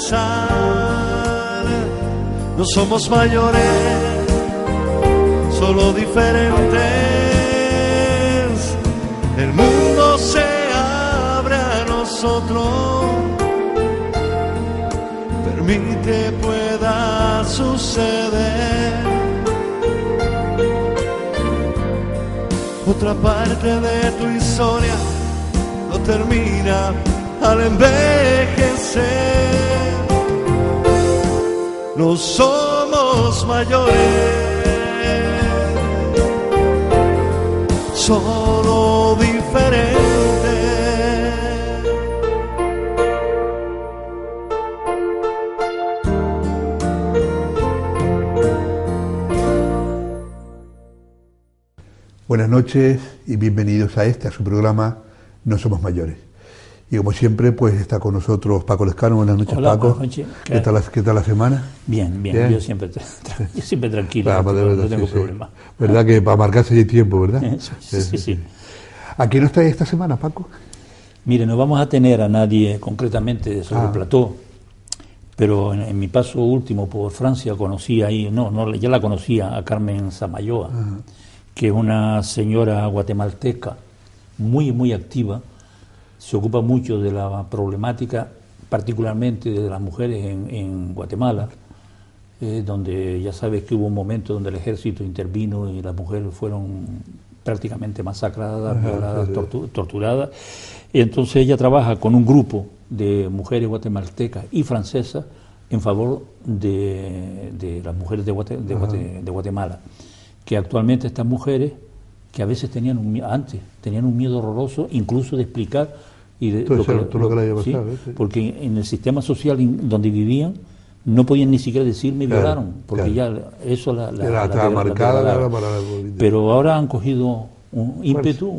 empezar. No somos mayores, solo diferentes. El mundo se abre a nosotros. Permite pueda suceder. Otra parte de tu historia no termina al envejecer. No somos mayores, solo diferentes. Buenas noches y bienvenidos a su programa No Somos Mayores. Y como siempre, pues está con nosotros Paco Lescano. Buenas noches. Hola, Paco. buenas noches. ¿Qué tal la semana? Bien. Yo siempre tranquilo, Claro, no tengo problema. ¿Verdad que para marcarse hay tiempo, verdad? Sí. ¿A quién nos trae esta semana, Paco? Mire, no vamos a tener a nadie concretamente sobre el plató, pero en mi paso último por Francia conocí ahí, ya la conocía, a Carmen Samayoa, que es una señora guatemalteca muy activa. Se ocupa mucho de la problemática, particularmente de las mujeres en Guatemala, donde ya sabes que hubo un momento donde el ejército intervino y las mujeres fueron prácticamente masacradas, violadas, torturadas. Y entonces ella trabaja con un grupo de mujeres guatemaltecas y francesas en favor de las mujeres de Guatemala, que actualmente estas mujeres, que a veces tenían un miedo horroroso, incluso de explicar porque en el sistema social donde vivían no podían ni siquiera decir me violaron, porque ya eso la marcada. Pero ahora han cogido un ímpetu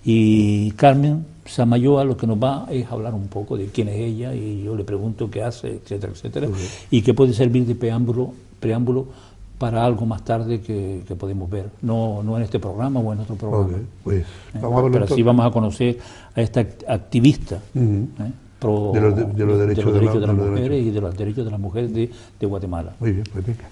y Carmen Samayoa lo que nos va es hablar un poco de quién es ella, y yo le pregunto qué hace, etcétera, y qué puede servir de preámbulo para algo más tarde que podemos ver, no en este programa o en otro programa. Pues vamos a verlo. Pero sí vamos a conocer a esta activista pro de los derechos de las mujeres y de los derechos de las mujeres de Guatemala. Muy bien, pues venga.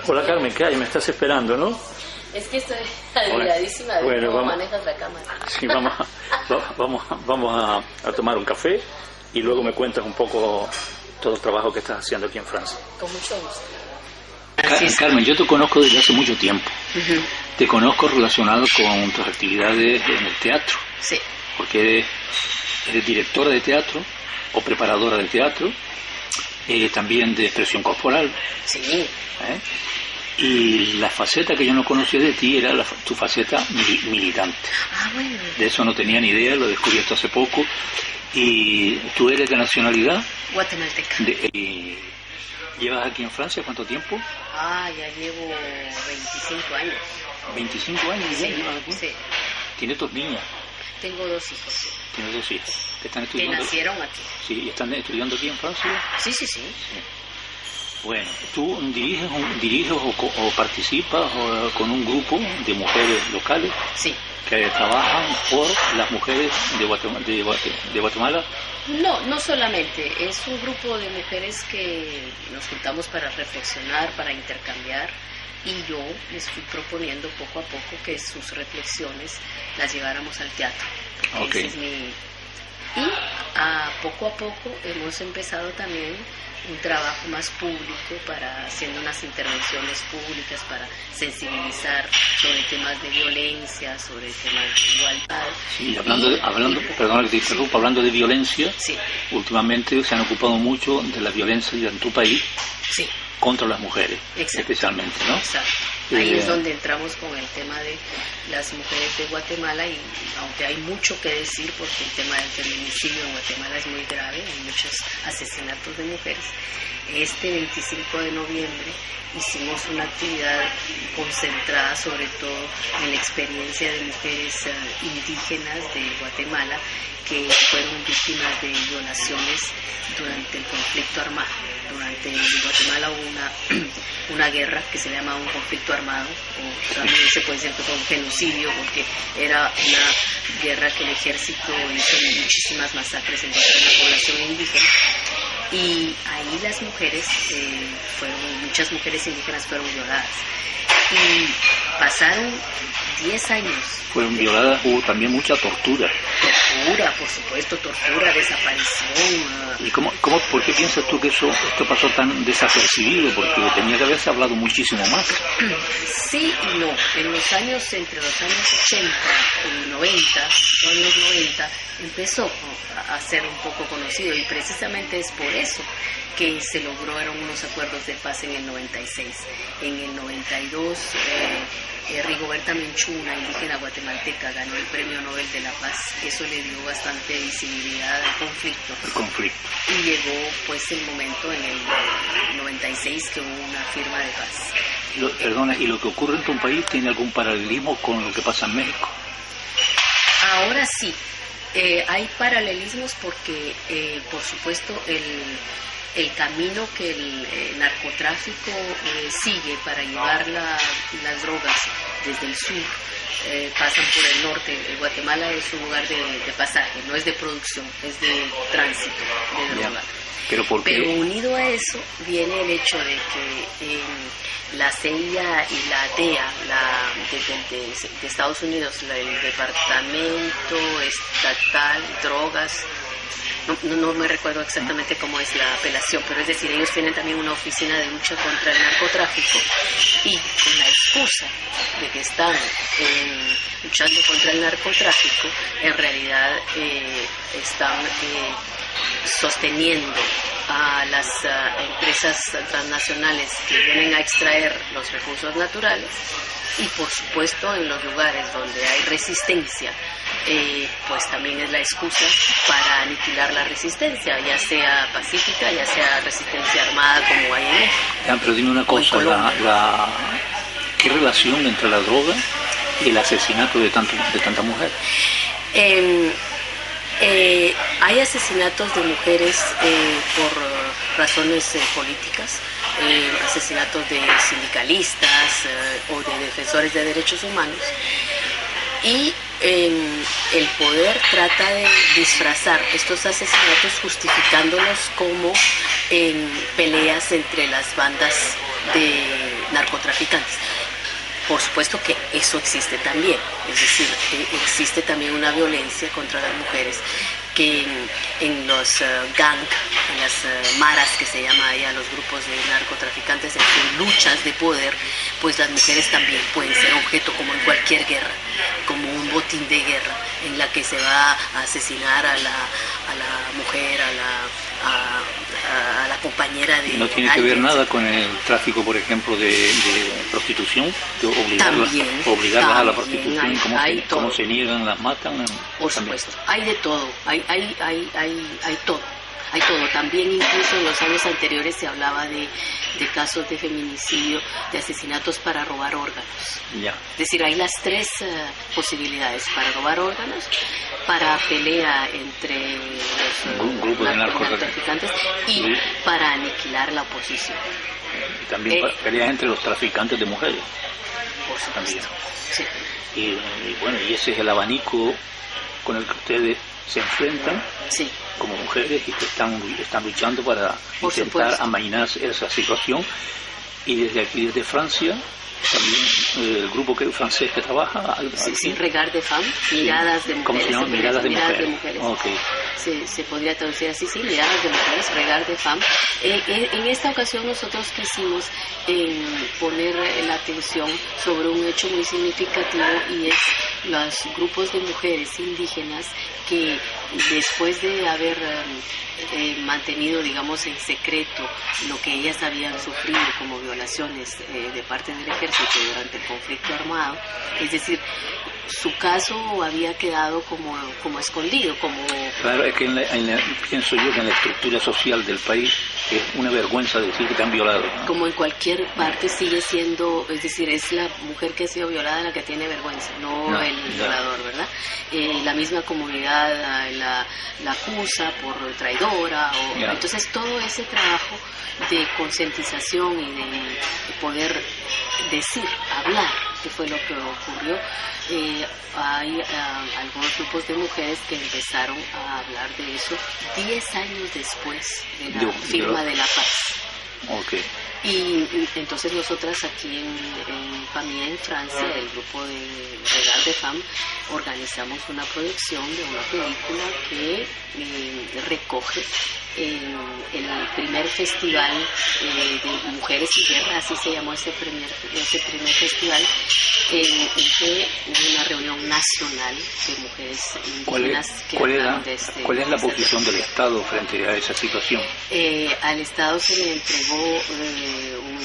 Hola Carmen, ¿qué hay? Me estás esperando, ¿no? Es que estoy admiradísima de cómo manejas la cámara. Sí, vamos a tomar un café y luego me cuentas un poco todo el trabajo que estás haciendo aquí en Francia. Con mucho gusto. Carmen, yo te conozco desde hace mucho tiempo. Te conozco relacionado con tus actividades en el teatro. Sí. Porque eres directora de teatro o preparadora de teatro, también de expresión corporal. Sí. Y la faceta que yo no conocía de ti era tu faceta militante. Bueno. De eso no tenía ni idea, lo he descubierto hace poco. ¿Y tú eres de nacionalidad? Guatemalteca. ¿Y llevas aquí en Francia cuánto tiempo? Ya llevo 25 años. ¿25 años ya llevas aquí? Sí. ¿Tienes 2 niñas? Tengo 2 hijos. Tienes 2 hijos. ¿Que están estudiando? Que nacieron aquí. Sí, ¿y están estudiando aquí en Francia? Sí. Bueno, ¿tú diriges o participas con un grupo de mujeres locales? Sí. ¿Que trabajan por las mujeres de Guatemala? No solamente. Es un grupo de mujeres que nos juntamos para reflexionar, para intercambiar, y yo les fui proponiendo poco a poco que sus reflexiones las lleváramos al teatro. Okay. Ese es y poco a poco hemos empezado también un trabajo más público, haciendo unas intervenciones públicas para sensibilizar sobre temas de violencia, sobre temas de igualdad. Sí, perdona que te interrumpa, hablando de violencia, sí. Últimamente se han ocupado mucho de la violencia en tu país. Sí. Contra las mujeres, exacto, especialmente, ¿no? Exacto. Ahí es donde entramos con el tema de las mujeres de Guatemala, y aunque hay mucho que decir porque el tema del feminicidio en Guatemala es muy grave, hay muchos asesinatos de mujeres, este 25 de noviembre hicimos una actividad concentrada sobre todo en la experiencia de mujeres indígenas de Guatemala, que fueron víctimas de violaciones durante el conflicto armado. Durante Guatemala hubo una guerra que se llama un conflicto armado, o también se puede decir que fue un genocidio, porque era una guerra que el ejército hizo muchísimas masacres en contra de la población indígena. Y ahí las mujeres, muchas mujeres indígenas fueron violadas. Y pasaron 10 años. Fueron violadas, hubo también mucha tortura. Tortura, por supuesto, tortura, desaparición. ¿Y por qué piensas tú que esto pasó tan desapercibido? Porque tenía que haberse hablado muchísimo más. Sí y no. En los años, entre los años 80 y 90, años 90, empezó a ser un poco conocido, y precisamente es por eso que se lograron unos acuerdos de paz en el 96. En el 92, Rigoberta Menchú, una indígena guatemalteca, ganó el Premio Nobel de la Paz. Eso le dio bastante visibilidad al conflicto. Y llegó pues el momento en el 96 que hubo una firma de paz. Perdona, ¿y lo que ocurre en tu país tiene algún paralelismo con lo que pasa en México? Ahora sí, hay paralelismos porque, por supuesto, el camino que el narcotráfico sigue para llevar las drogas desde el sur, pasan por el norte. Guatemala es un lugar de pasaje, no es de producción, es de tránsito de droga. Pero unido a eso viene el hecho de que la CIA y la DEA de Estados Unidos, el Departamento Estatal de Drogas, no me recuerdo exactamente cómo es la apelación, pero es decir, ellos tienen también una oficina de lucha contra el narcotráfico, y con la excusa de que están luchando contra el narcotráfico, en realidad están sosteniendo a las empresas transnacionales que vienen a extraer los recursos naturales, y por supuesto en los lugares donde hay resistencia, pues también es la excusa para aniquilar la resistencia, ya sea pacífica, ya sea resistencia armada como hay en México. Pero dime una cosa, ¿qué relación entre la droga y el asesinato de tanta mujer? Hay asesinatos de mujeres por razones políticas, asesinatos de sindicalistas o de defensores de derechos humanos, y el poder trata de disfrazar estos asesinatos justificándolos como peleas entre las bandas de narcotraficantes. Por supuesto que eso existe también, es decir, existe también una violencia contra las mujeres que en los gang, en las maras que se llama allá, los grupos de narcotraficantes, en luchas de poder, pues las mujeres también pueden ser objeto, como en cualquier guerra, como un botín de guerra en la que se va a asesinar a la mujer, a la compañera de... ¿No tiene que ver nada con el tráfico, por ejemplo, de prostitución? Obligarlas a la prostitución, cómo se niegan, las matan. Por supuesto, hay de todo, hay todo. Hay todo. También incluso en los años anteriores se hablaba de casos de feminicidio, de asesinatos para robar órganos. Ya. Es decir, hay las tres posibilidades: para robar órganos, para pelea entre los grupos de narcotraficantes y para aniquilar la oposición. Y también peleas entre los traficantes de mujeres. Por supuesto. Sí. Y bueno, y ese es el abanico con el que ustedes se enfrentan, sí, como mujeres, y que están luchando para intentar amainar esa situación. Y desde aquí, desde Francia, también el grupo francés que trabaja sí, Regard de Femmes, miradas de mujeres. ¿Cómo se llama? Miradas de mujeres. Okay. Se podría traducir así, sí, miradas de mujeres, Regard de Femmes. En esta ocasión nosotros quisimos poner la atención sobre un hecho muy significativo, y es los grupos de mujeres indígenas que, después de haber mantenido, digamos, en secreto lo que ellas habían sufrido como violaciones de parte del ejército durante el conflicto armado, es decir, su caso había quedado como escondido, como... Claro, es que pienso yo que en la estructura social del país es una vergüenza decir que te han violado. Como en cualquier parte sigue siendo, es decir, es la mujer que ha sido violada la que tiene vergüenza, no el violador, ¿verdad? La misma comunidad la acusa por traidora, entonces todo ese trabajo de concientización y de poder decir, hablar, que fue lo que ocurrió. Hay algunos grupos de mujeres que empezaron a hablar de eso 10 años después de la firma de la paz. Okay. Y entonces nosotras aquí en Pamía, en Francia, el grupo de Regard de Femmes, organizamos una proyección de una película que recoge el primer festival de Mujeres y Guerra, así se llamó ese primer festival, en que hubo una reunión nacional de mujeres indígenas. ¿Cuál es la posición del Estado frente a esa situación? Al Estado se le entregó un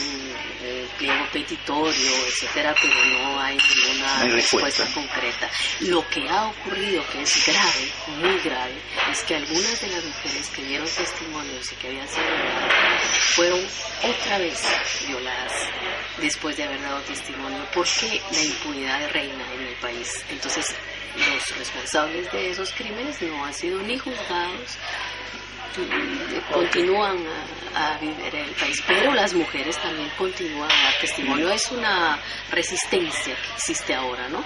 pliego petitorio, etcétera, pero no hay ninguna respuesta concreta. Lo que ha ocurrido, que es grave, muy grave, es que algunas de las mujeres que dieron testimonios y que habían sido violadas fueron otra vez violadas después de haber dado testimonio, porque la impunidad reina en el país. Entonces, los responsables de esos crímenes no han sido ni juzgados, continúan a vivir en el país, pero las mujeres también continúan a dar testimonio. Es una resistencia que existe ahora, ¿no?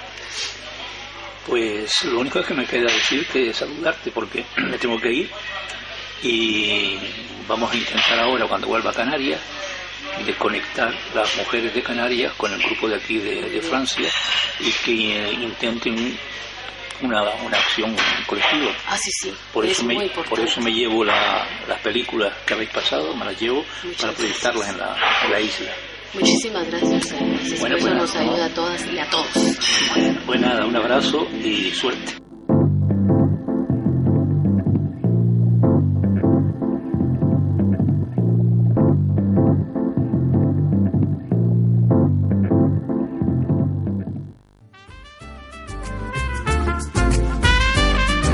Pues lo único que me queda decirte es saludarte, porque me tengo que ir y vamos a intentar ahora, cuando vuelva a Canarias, de conectar las mujeres de Canarias con el grupo de aquí de Francia y que intenten una acción colectiva. Sí. Por eso me llevo las películas que habéis pasado, me las llevo para proyectarlas en la isla. Muchísimas gracias. Bueno, eso nos ayuda a todas y a todos. Pues nada, un abrazo y suerte.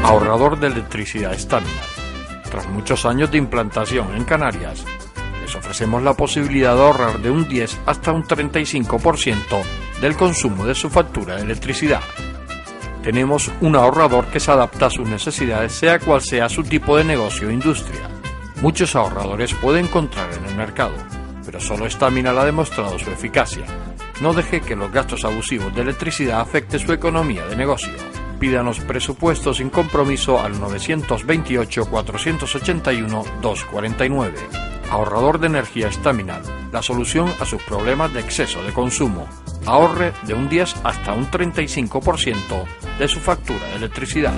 Ahorrador de electricidad Staminar. Tras muchos años de implantación en Canarias, les ofrecemos la posibilidad de ahorrar de un 10 hasta un 35% del consumo de su factura de electricidad. Tenemos un ahorrador que se adapta a sus necesidades, sea cual sea su tipo de negocio o industria. Muchos ahorradores puede encontrar en el mercado, pero solo Staminar ha demostrado su eficacia. No deje que los gastos abusivos de electricidad afecten su economía de negocio. Pídanos presupuesto sin compromiso al 921-481-249. Ahorrador de energía Staminar, la solución a sus problemas de exceso de consumo. Ahorre de un 10 hasta un 35% de su factura de electricidad.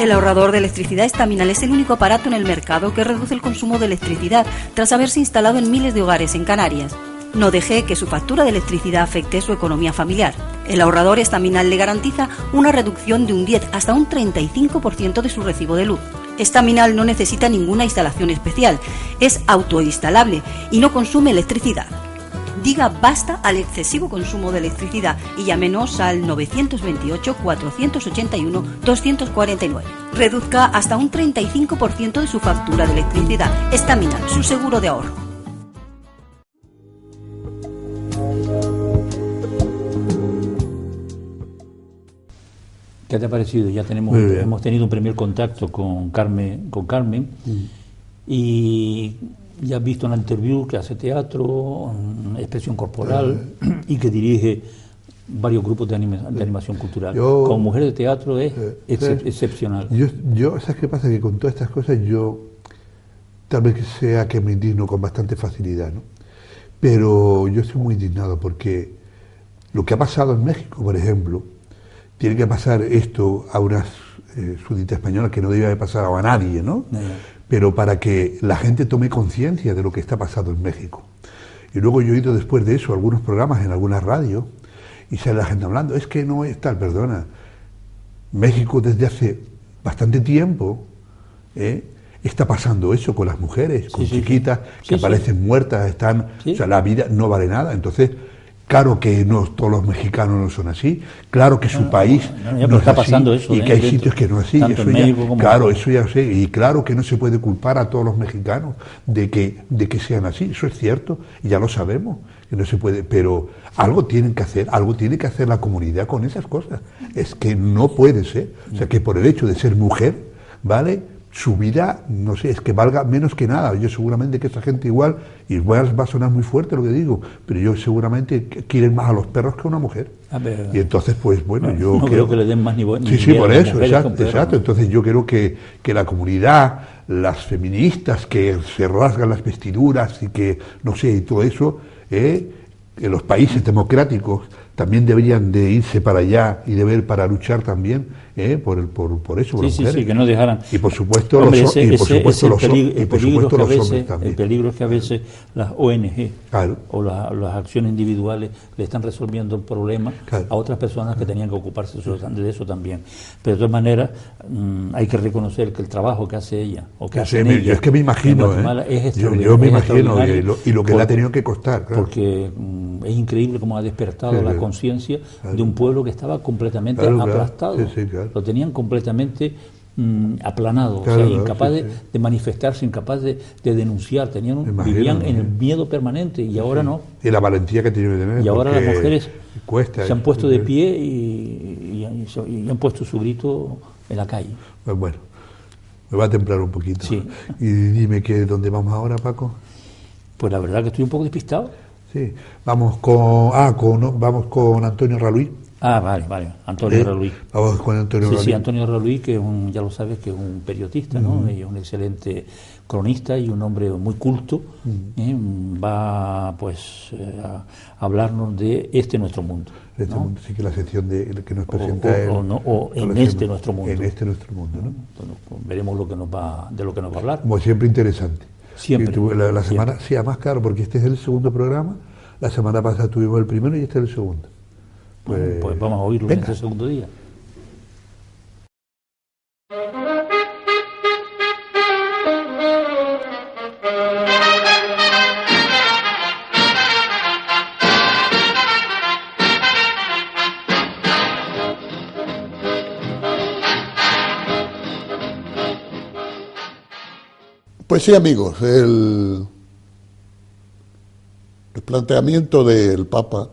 El ahorrador de electricidad Staminar es el único aparato en el mercado que reduce el consumo de electricidad tras haberse instalado en miles de hogares en Canarias. No deje que su factura de electricidad afecte su economía familiar. El ahorrador Staminar le garantiza una reducción de un 10 hasta un 35% de su recibo de luz. Staminar no necesita ninguna instalación especial, es autoinstalable y no consume electricidad. Diga basta al excesivo consumo de electricidad y llámenos al 928-481-249. Reduzca hasta un 35% de su factura de electricidad. Staminar, su seguro de ahorro. ¿Qué te ha parecido? Ya hemos tenido un primer contacto con Carmen. Y ya has visto una interview que hace teatro, expresión corporal y que dirige varios grupos de animación cultural. Como mujer de teatro es excepcional. ¿Sabes qué pasa? Que con todas estas cosas yo tal vez sea que me indigno con bastante facilidad, ¿no? Pero yo estoy muy indignado porque lo que ha pasado en México, por ejemplo, tiene que pasar esto a unas súbditas españolas que no debe haber pasado a nadie, ¿no? Pero para que la gente tome conciencia de lo que está pasando en México. Y luego yo he oído después de eso algunos programas en alguna radio y sale la gente hablando, es que no es tal, perdona. México desde hace bastante tiempo está pasando eso con las mujeres, con chiquitas que aparecen muertas, están, o sea, la vida no vale nada. Entonces, claro que no todos los mexicanos no son así, claro que su país no está es pasando así, eso, y que hay sitios que no es así, tanto eso en ya, México como claro, en... eso ya sé, y claro que no se puede culpar a todos los mexicanos de que sean así, eso es cierto, y ya lo sabemos, que no se puede, pero algo tienen que hacer, algo tiene que hacer la comunidad con esas cosas, es que no puede ser, o sea, que por el hecho de ser mujer, ¿vale?, su vida, no sé, es que valga menos que nada. Yo seguramente que esta gente igual va a sonar muy fuerte lo que digo, pero yo seguramente quieren más a los perros que a una mujer. Y entonces, pues bueno, yo creo que le den más nivel. Sí, por eso, exacto. Entonces yo creo que la comunidad, las feministas que se rasgan las vestiduras y que, no sé, y todo eso, en los países democráticos también deberían de irse para allá y de ver para luchar también por eso, por las mujeres. Sí, que no dejaran. Y por supuesto los hombres también. El peligro es que a veces las ONG o las acciones individuales le están resolviendo el problema a otras personas que tenían que ocuparse de eso también. Pero de todas maneras hay que reconocer que el trabajo que hace ella o que hace ella, yo es que me imagino, es yo me imagino y lo que le ha tenido que costar, porque es increíble cómo ha despertado la conciencia de un pueblo que estaba completamente aplastado. Lo tenían completamente aplanado, o sea, incapaz de manifestarse, incapaz de denunciar, vivían en el miedo permanente y ahora no. Y la valentía que tienen que tener. Y ahora las mujeres se han puesto de pie y han puesto su grito en la calle. Pues bueno, me va a templar un poquito. Sí. Y dime ¿dónde vamos ahora, Paco? Pues la verdad que estoy un poco despistado. Sí, vamos con Antonio Raluí. Vale, Antonio Raluí. Vamos con Antonio Raluí. Sí, Antonio Raluí, que ya lo sabes, que es un periodista, ¿no? Y un excelente cronista y un hombre muy culto. Va, pues, a hablarnos de nuestro mundo. Este mundo, sí, que la sección que nos presenta nuestro mundo. En nuestro mundo, ¿no? Bueno, pues veremos de lo que nos va a hablar. Como siempre, interesante. Siempre. La semana, sí, además, claro, porque este es el segundo programa. La semana pasada tuvimos el primero y este es el segundo. Pues vamos a oírlo en este segundo día. Pues sí, amigos, el planteamiento del Papa,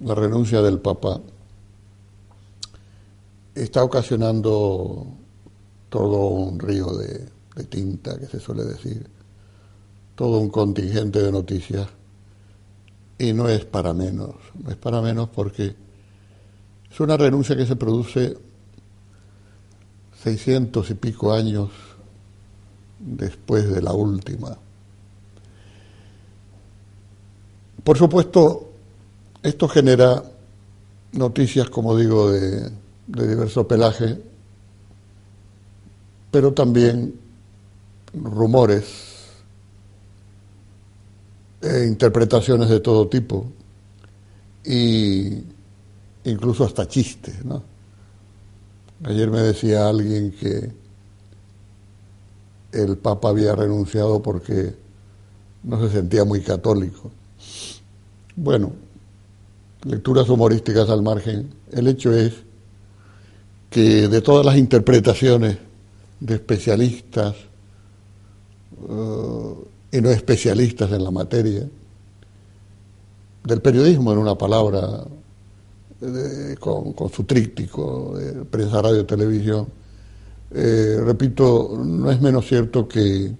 la renuncia del Papa, está ocasionando todo un río de tinta, que se suele decir, todo un contingente de noticias, y no es para menos porque es una renuncia que se produce 600 y pico años después de la última. Por supuesto, esto genera noticias, como digo, de diverso pelaje, pero también rumores e interpretaciones de todo tipo, e incluso hasta chistes, ¿no? Ayer me decía alguien que el Papa había renunciado porque no se sentía muy católico. Bueno, lecturas humorísticas al margen, el hecho es que de todas las interpretaciones de especialistas y no especialistas en la materia, del periodismo en una palabra, con su tríptico de prensa, radio, televisión, repito, no es menos cierto que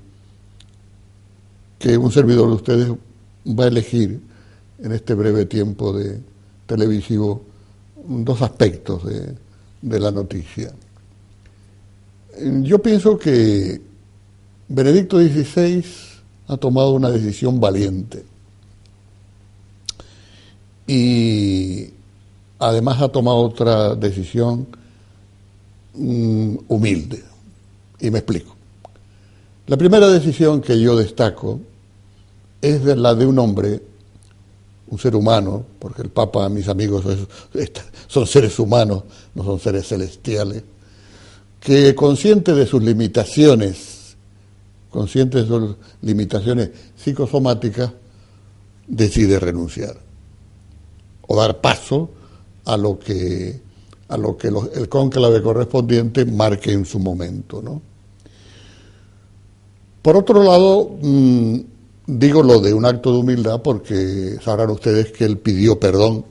un servidor de ustedes va a elegir en este breve tiempo de televisivo dos aspectos de la noticia. Yo pienso que Benedicto XVI ha tomado una decisión valiente y además ha tomado otra decisión humilde, y me explico. La primera decisión que yo destaco es la de un hombre, un ser humano, porque el Papa, mis amigos, son seres humanos, no son seres celestiales, que consciente de sus limitaciones consciente de sus limitaciones psicosomáticas, decide renunciar o dar paso a lo que el cónclave correspondiente marque en su momento, ¿no? Por otro lado, digo lo de un acto de humildad porque sabrán ustedes que él pidió perdón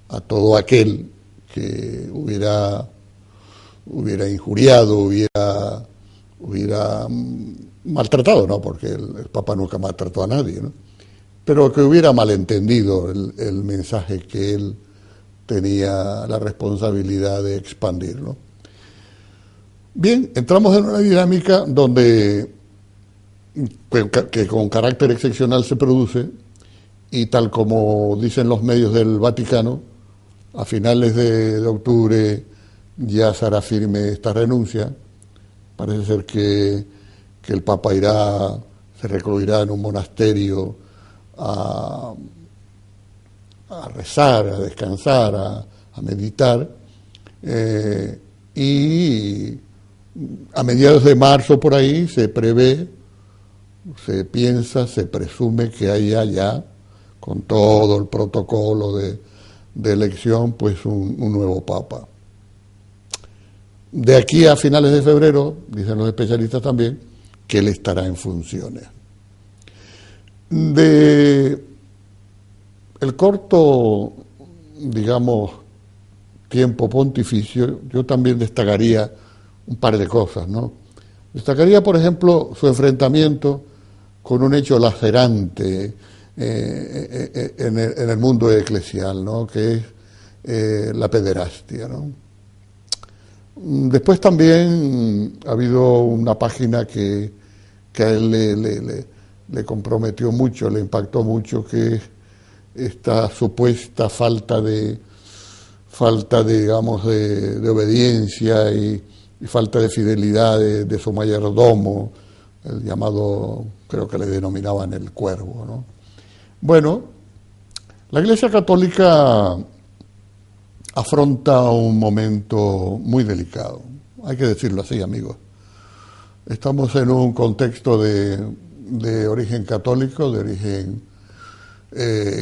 a todo aquel que hubiera injuriado, hubiera maltratado, ¿no? Porque el Papa nunca maltrató a nadie, ¿no? Pero que hubiera malentendido el mensaje que él tenía la responsabilidad de expandir, ¿no? Bien, entramos en una dinámica donde que con carácter excepcional se produce, y tal como dicen los medios del Vaticano, a finales de octubre ya se hará firme esta renuncia. Parece ser que el Papa se recluirá en un monasterio a rezar, a descansar, a meditar, y a mediados de marzo por ahí se prevé, se piensa, se presume que haya ya, con todo el protocolo de elección, pues un nuevo Papa. De aquí a finales de febrero, dicen los especialistas también, que él estará en funciones. De el corto, digamos, tiempo pontificio, yo también destacaría un par de cosas, ¿no? Destacaría, por ejemplo, su enfrentamiento con un hecho lacerante en el mundo eclesial, ¿no? Que es la pederastia, ¿no? Después también ha habido una página que a él le comprometió mucho, le impactó mucho, que es esta supuesta falta de digamos, de obediencia y falta de fidelidad de su mayordomo, el llamado, creo que le denominaban el cuervo, ¿no? Bueno, la Iglesia Católica afronta un momento muy delicado, hay que decirlo así, amigos. Estamos en un contexto de origen católico, de origen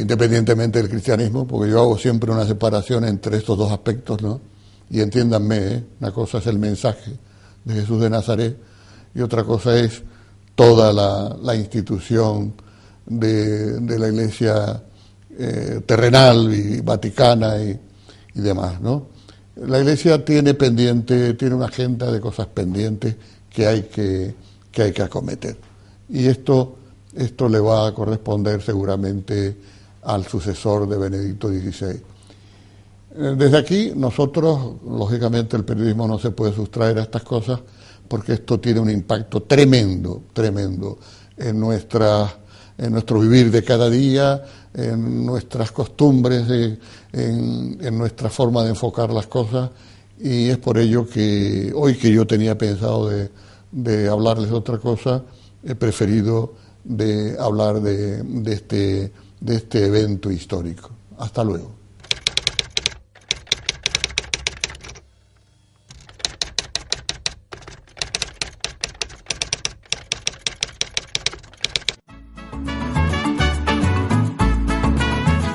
independientemente del cristianismo, porque yo hago siempre una separación entre estos dos aspectos, ¿no? Y entiéndanme, una cosa es el mensaje de Jesús de Nazaret y otra cosa es toda la institución de la Iglesia terrenal y vaticana y demás, ¿no? La Iglesia tiene una agenda de cosas pendientes que hay que acometer. Y esto le va a corresponder seguramente al sucesor de Benedicto XVI. Desde aquí, nosotros, lógicamente, el periodismo no se puede sustraer a estas cosas porque esto tiene un impacto tremendo en nuestro vivir de cada día, en nuestras costumbres, en nuestra forma de enfocar las cosas, y es por ello que hoy, que yo tenía pensado de hablarles de otra cosa, he preferido de hablar de este evento histórico. Hasta luego.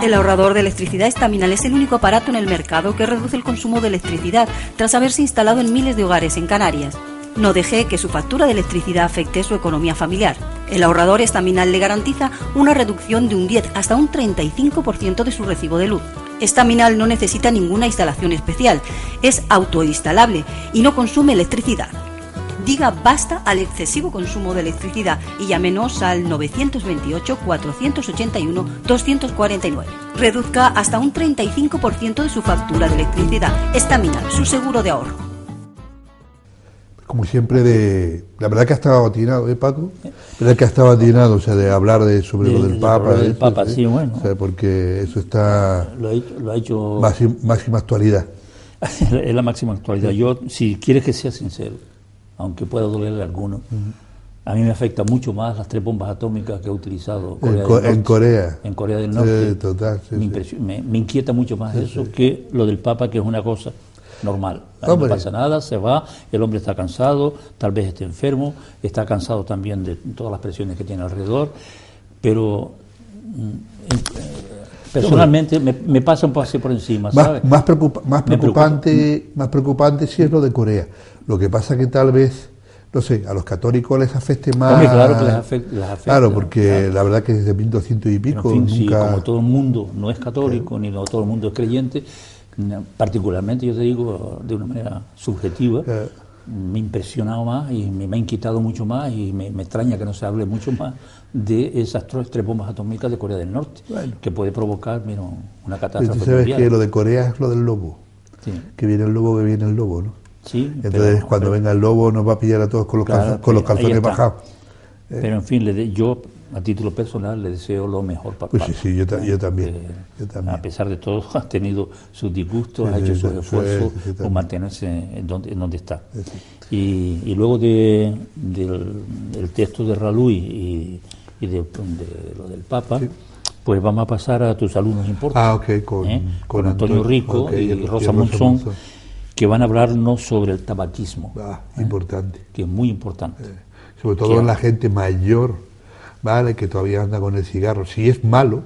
El ahorrador de electricidad estaminal es el único aparato en el mercado que reduce el consumo de electricidad tras haberse instalado en miles de hogares en Canarias. No deje que su factura de electricidad afecte su economía familiar. El ahorrador estaminal le garantiza una reducción de un 10 hasta un 35% de su recibo de luz. Estaminal no necesita ninguna instalación especial, es autoinstalable y no consume electricidad. Diga basta al excesivo consumo de electricidad y llámenos al 928-481-249. Reduzca hasta un 35% de su factura de electricidad. Estaminal, su seguro de ahorro. Como siempre, la verdad que ha estado atinado, Paco? La verdad que ha estado atinado, o sea, de hablar sobre lo del Papa. Del Papa, sí, bueno. O sea, porque eso está... Lo ha hecho... Máxima actualidad. Es la máxima actualidad. Yo, si quieres que sea sincero, aunque pueda dolerle a alguno, a mí me afecta mucho más las 3 bombas atómicas que ha utilizado en Corea. En Corea del Norte. Total, me inquieta mucho más eso que lo del Papa, que es una cosa normal. No pasa nada, se va, el hombre está cansado, tal vez esté enfermo, está cansado también de todas las presiones que tiene alrededor, pero personalmente me pasa un poco así por encima, ¿sabes? Más preocupante sí es lo de Corea. Lo que pasa que tal vez, no sé, a los católicos les afecte más. Hombre, claro que les afecta. Claro, porque la verdad que desde 1200 y pico en fin, nunca... sí, como todo el mundo no es católico, ni no todo el mundo es creyente, particularmente yo te digo de una manera subjetiva, me ha impresionado más y me ha inquietado mucho más y me extraña que no se hable mucho más de esas tres bombas atómicas de Corea del Norte, que puede provocar una catástrofe. Tú sabes que lo de Corea es lo del lobo, que viene el lobo, ¿no? Sí, entonces cuando venga el lobo nos va a pillar a todos con los calzones bajados. Pero en fin, yo a título personal le deseo lo mejor para Pues sí, yo también. A pesar de todo, ha tenido sus disgustos, ha hecho sus esfuerzos por mantenerse en donde está. Y luego del texto de Raluy y de lo del Papa, pues vamos a pasar a tus alumnos importantes. Con Antonio Rico y Rosa Monzón, que van a hablarnos sobre el tabaquismo. Importante. Que es muy importante. Sobre todo en la gente mayor, ¿vale? Que todavía anda con el cigarro. Si es malo,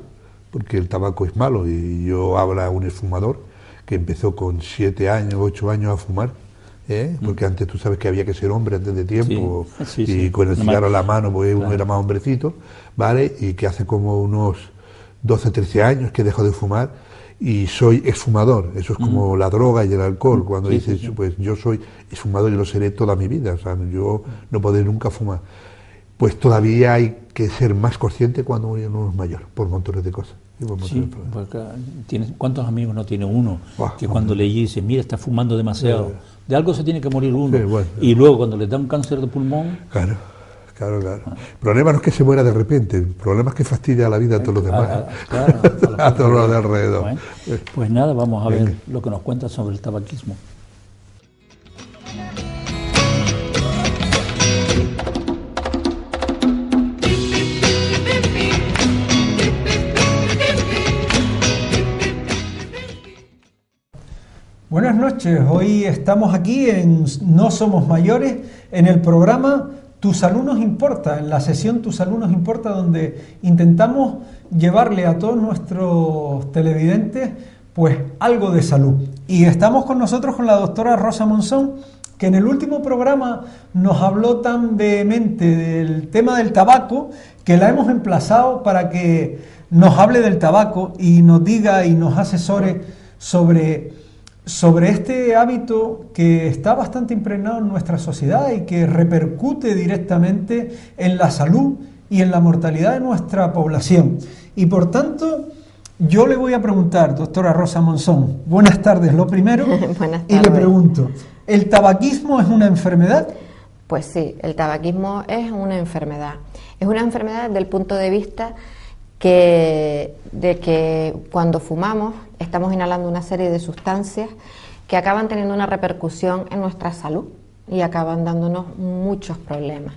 porque el tabaco es malo, y yo habla un exfumador que empezó con 7 años, 8 años a fumar, porque antes tú sabes que había que ser hombre antes de tiempo, y con el cigarro a la mano, pues uno era más hombrecito, ¿vale? Y que hace como unos 12, 13 años que dejó de fumar, y soy exfumador. Eso es como la droga y el alcohol, cuando dices, pues yo soy exfumador y lo seré toda mi vida, o sea, yo no podré nunca fumar. Pues todavía hay que ser más consciente cuando uno es mayor, por montones de cosas. ¿Cuántos amigos no tiene uno que cuando le dice, mira, está fumando demasiado, de algo se tiene que morir uno, y luego cuando le da un cáncer de pulmón... Claro. El problema no es que se muera de repente, el problema es que fastidia la vida a todos los demás, a todos los de alrededor. Bueno, pues nada, vamos a ver lo que nos cuenta sobre el tabaquismo. Buenas noches, hoy estamos aquí en No Somos Mayores, en el programa Tus Salud Nos Importa, en la sesión Tus Salud Nos Importa, donde intentamos llevarle a todos nuestros televidentes pues algo de salud. Y estamos con nosotros con la doctora Rosa Monzón, que en el último programa nos habló tan vehemente del tema del tabaco, que la hemos emplazado para que nos hable del tabaco y nos diga y nos asesore sobre este hábito que está bastante impregnado en nuestra sociedad y que repercute directamente en la salud y en la mortalidad de nuestra población. Y por tanto, yo le voy a preguntar, doctora Rosa Monzón, buenas tardes, lo primero, Buenas tardes. Y le pregunto, ¿el tabaquismo es una enfermedad? Pues sí, el tabaquismo es una enfermedad. Es una enfermedad desde el punto de vista de que cuando fumamos estamos inhalando una serie de sustancias que acaban teniendo una repercusión en nuestra salud y acaban dándonos muchos problemas.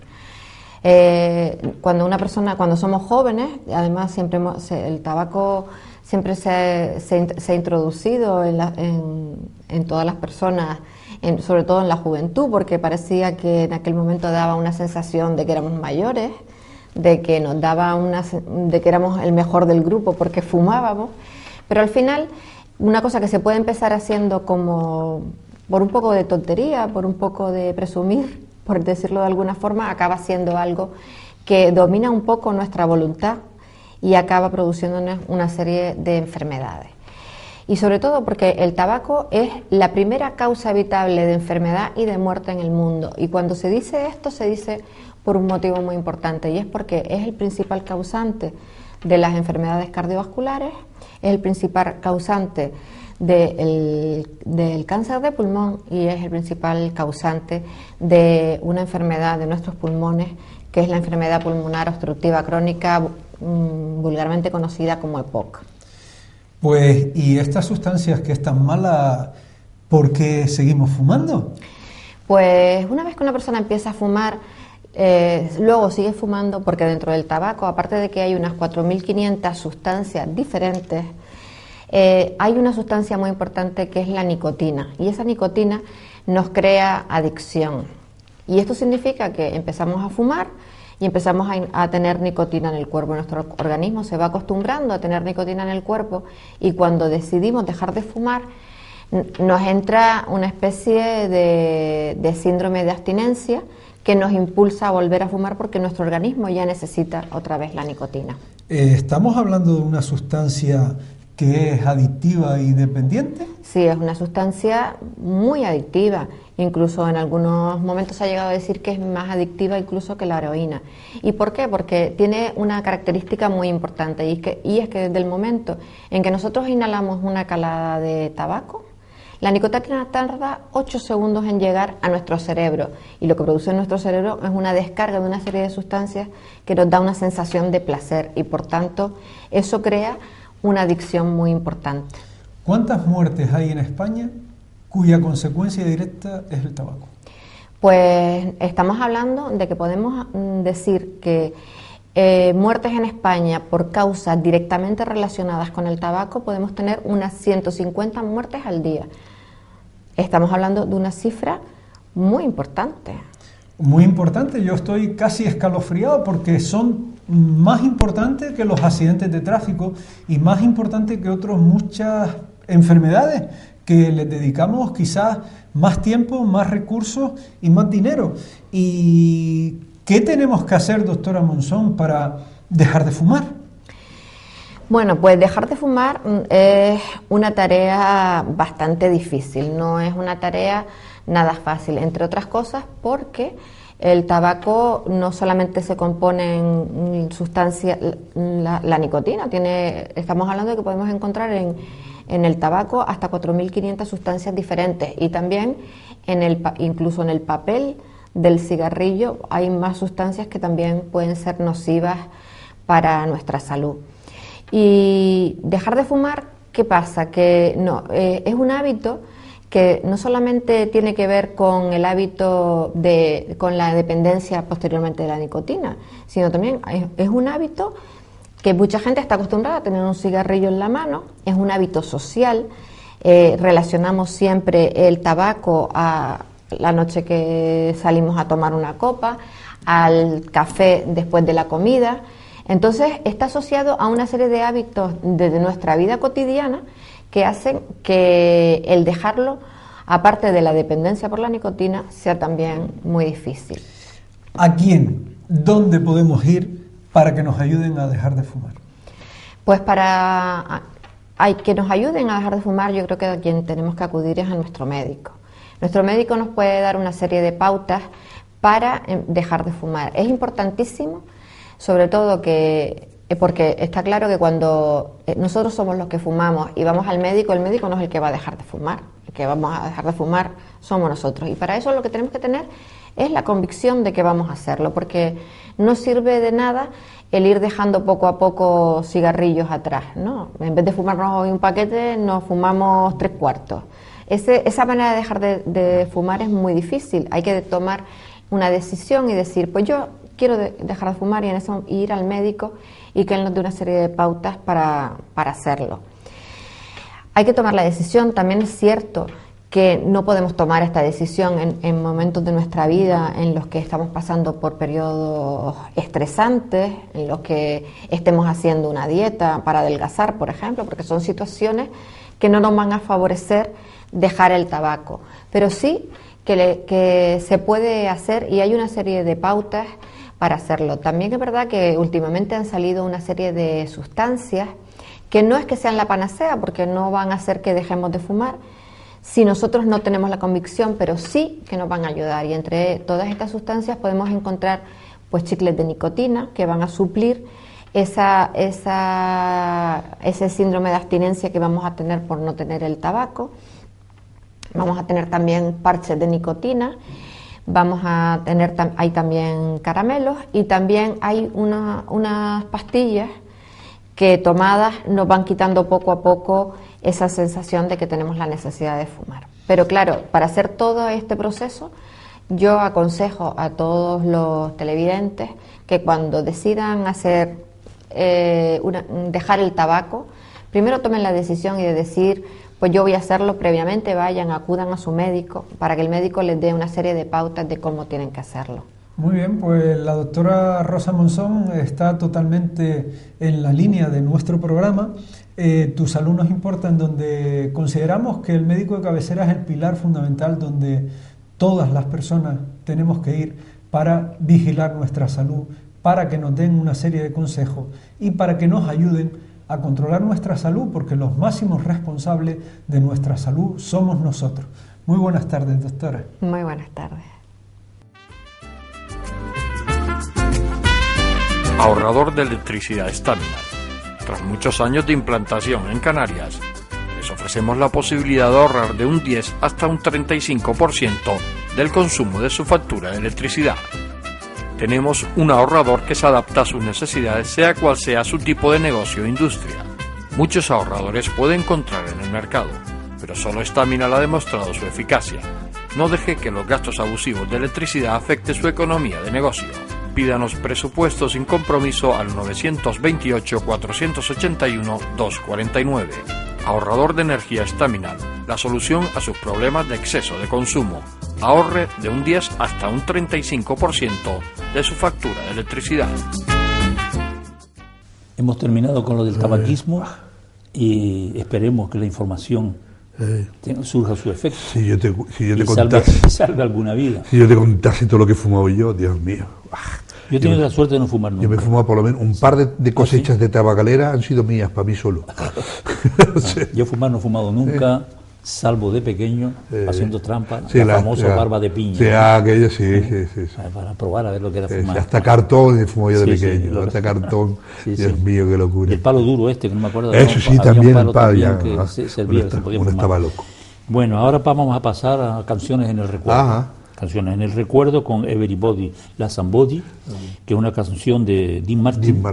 Cuando somos jóvenes, además siempre el tabaco siempre se ha introducido en todas las personas, sobre todo en la juventud, porque parecía que en aquel momento daba una sensación de que éramos mayores, de que nos daba de que éramos el mejor del grupo porque fumábamos, pero al final una cosa que se puede empezar haciendo como por un poco de tontería, por un poco de presumir, por decirlo de alguna forma, acaba siendo algo que domina un poco nuestra voluntad y acaba produciéndonos una serie de enfermedades. Y sobre todo porque el tabaco es la primera causa evitable de enfermedad y de muerte en el mundo. Y cuando se dice esto, se dice por un motivo muy importante, y es porque es el principal causante de las enfermedades cardiovasculares, es el principal causante del cáncer de pulmón y es el principal causante de una enfermedad de nuestros pulmones, que es la enfermedad pulmonar obstructiva crónica, vulgarmente conocida como EPOC. Pues, ¿y estas sustancias que es tan mala, por qué seguimos fumando? Pues una vez que una persona empieza a fumar, luego sigue fumando, porque dentro del tabaco, aparte de que hay unas 4.500 sustancias diferentes, hay una sustancia muy importante que es la nicotina, y esa nicotina nos crea adicción. Y esto significa que empezamos a fumar y empezamos a tener nicotina en el cuerpo. Nuestro organismo se va acostumbrando a tener nicotina en el cuerpo, y cuando decidimos dejar de fumar, nos entra una especie de síndrome de abstinencia que nos impulsa a volver a fumar porque nuestro organismo ya necesita otra vez la nicotina. ¿Estamos hablando de una sustancia que es adictiva y dependiente? Sí, es una sustancia muy adictiva. Incluso en algunos momentos se ha llegado a decir que es más adictiva incluso que la heroína. ¿Y por qué? Porque tiene una característica muy importante, y es que desde el momento en que nosotros inhalamos una calada de tabaco, la nicotina tarda 8 segundos en llegar a nuestro cerebro, y lo que produce en nuestro cerebro es una descarga de una serie de sustancias que nos da una sensación de placer, y por tanto eso crea una adicción muy importante. ¿Cuántas muertes hay en España cuya consecuencia directa es el tabaco? Pues estamos hablando de que podemos decir que muertes en España por causas directamente relacionadas con el tabaco podemos tener unas 150 muertes al día. Estamos hablando de una cifra muy importante. Muy importante, yo estoy casi escalofriado porque son más importantes que los accidentes de tráfico y más importantes que otras muchas enfermedades que les dedicamos quizás más tiempo, más recursos y más dinero. ¿Y qué tenemos que hacer, doctora Monzón, para dejar de fumar? Bueno, pues dejar de fumar es una tarea bastante difícil, no es una tarea nada fácil, entre otras cosas porque el tabaco no solamente se compone en sustancias, la nicotina, estamos hablando de que podemos encontrar en el tabaco hasta 4.500 sustancias diferentes, y también incluso en el papel del cigarrillo hay más sustancias que también pueden ser nocivas para nuestra salud. Y dejar de fumar, ¿qué pasa? Que no, es un hábito que no solamente tiene que ver con el hábito con la dependencia posteriormente de la nicotina, sino también es un hábito que mucha gente está acostumbrada a tener un cigarrillo en la mano, es un hábito social, relacionamos siempre el tabaco a la noche que salimos a tomar una copa, al café después de la comida. Entonces está asociado a una serie de hábitos de nuestra vida cotidiana que hacen que el dejarlo, aparte de la dependencia por la nicotina, sea también muy difícil. ¿A quién? ¿Dónde podemos ir para que nos ayuden a dejar de fumar? Pues hay que nos ayuden a dejar de fumar, yo creo que a quien tenemos que acudir es a nuestro médico. Nuestro médico nos puede dar una serie de pautas para dejar de fumar. Es importantísimo, sobre todo porque está claro que cuando nosotros somos los que fumamos y vamos al médico, el médico no es el que va a dejar de fumar, el que vamos a dejar de fumar somos nosotros, y para eso lo que tenemos que tener es la convicción de que vamos a hacerlo, porque no sirve de nada el ir dejando poco a poco cigarrillos atrás, ¿no? En vez de fumarnos hoy un paquete, nos fumamos 3/4. Esa manera de dejar de fumar es muy difícil, hay que tomar una decisión y decir, pues yo quiero dejar de fumar, y en eso ir al médico y que él nos dé una serie de pautas para hacerlo. Hay que tomar la decisión. También es cierto que no podemos tomar esta decisión en momentos de nuestra vida en los que estamos pasando por periodos estresantes, en los que estemos haciendo una dieta para adelgazar, por ejemplo, porque son situaciones que no nos van a favorecer dejar el tabaco. Pero sí que se puede hacer, y hay una serie de pautas para hacerlo. También es verdad que últimamente han salido una serie de sustancias que no es que sean la panacea, porque no van a hacer que dejemos de fumar si nosotros no tenemos la convicción, pero sí que nos van a ayudar, y entre todas estas sustancias podemos encontrar pues chicles de nicotina que van a suplir ese síndrome de abstinencia que vamos a tener por no tener el tabaco. Vamos a tener también parches de nicotina, hay también caramelos, y también hay unas pastillas que tomadas nos van quitando poco a poco esa sensación de que tenemos la necesidad de fumar. Pero claro, para hacer todo este proceso, yo aconsejo a todos los televidentes que cuando decidan dejar el tabaco, primero tomen la decisión y de decir, pues yo voy a hacerlo previamente, vayan, acudan a su médico para que el médico les dé una serie de pautas de cómo tienen que hacerlo. Muy bien, pues la doctora Rosa Monzón está totalmente en la línea de nuestro programa. Tu salud nos importa, en donde consideramos que el médico de cabecera es el pilar fundamental donde todas las personas tenemos que ir para vigilar nuestra salud, para que nos den una serie de consejos y para que nos ayuden a controlar nuestra salud, porque los máximos responsables de nuestra salud somos nosotros. Muy buenas tardes, doctora. Muy buenas tardes. Ahorrador de electricidad Staminar. Tras muchos años de implantación en Canarias, les ofrecemos la posibilidad de ahorrar de un 10 hasta un 35% del consumo de su factura de electricidad. Tenemos un ahorrador que se adapta a sus necesidades, sea cual sea su tipo de negocio o industria. Muchos ahorradores puede encontrar en el mercado, pero solo Staminar ha demostrado su eficacia. No deje que los gastos abusivos de electricidad afecten su economía de negocio. Pídanos presupuesto sin compromiso al 921-481-249. Ahorrador de energía Staminar, la solución a sus problemas de exceso de consumo. Ahorre de un 10 hasta un 35% de su factura de electricidad. Hemos terminado con lo del tabaquismo y esperemos que la información surja su efecto. Si yo te contase, salve alguna vida. Si yo te contase todo lo que he fumado yo, Dios mío. Yo he tenido la suerte de no fumar nunca. Yo me he fumado por lo menos un par de cosechas de tabacalera, han sido mías, para mí solo. Yo fumar no he fumado nunca, salvo de pequeño, haciendo trampa, la famosa barba de piña. Sí, aquello sí. Para probar a ver lo que era fumar. Hasta cartón he fumado yo de pequeño, hasta cartón, Dios mío, qué locura. Y el palo duro que no me acuerdo. Eso sí, también el palo, ya. Que servía, se podía uno fumar. estaba loco. Bueno, ahora vamos a pasar a canciones en el recuerdo. Ajá. Canciones en el recuerdo con Everybody Loves Somebody, que es una canción de Dean Martin.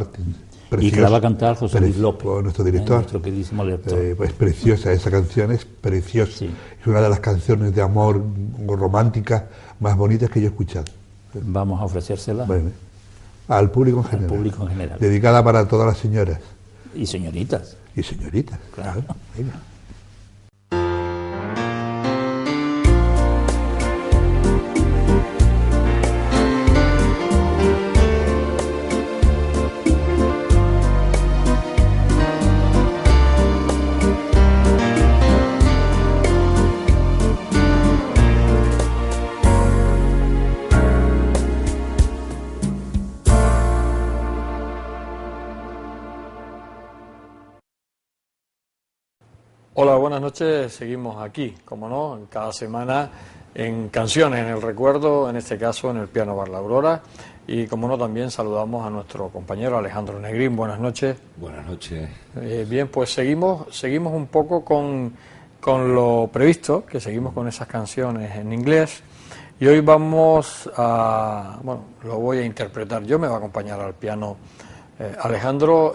Preciosa, y que la va a cantar José Luis López, nuestro director. Nuestro queridísimo director. Es preciosa, esa canción es preciosa. Sí. Es una de las canciones de amor románticas más bonitas que yo he escuchado. Vamos a ofrecérsela al público en general. Al público en general. Dedicada para todas las señoras. Y señoritas. Y señoritas, claro. Venga. Hola, buenas noches. Seguimos aquí, como no, en cada semana en Canciones en el Recuerdo, en este caso en el Piano Bar La Aurora. Y como no, también saludamos a nuestro compañero Alejandro Negrín. Buenas noches. Buenas noches. Bien, pues seguimos un poco con lo previsto, que seguimos con esas canciones en inglés. Y hoy vamos a, lo voy a interpretar yo, me va a acompañar al piano Alejandro,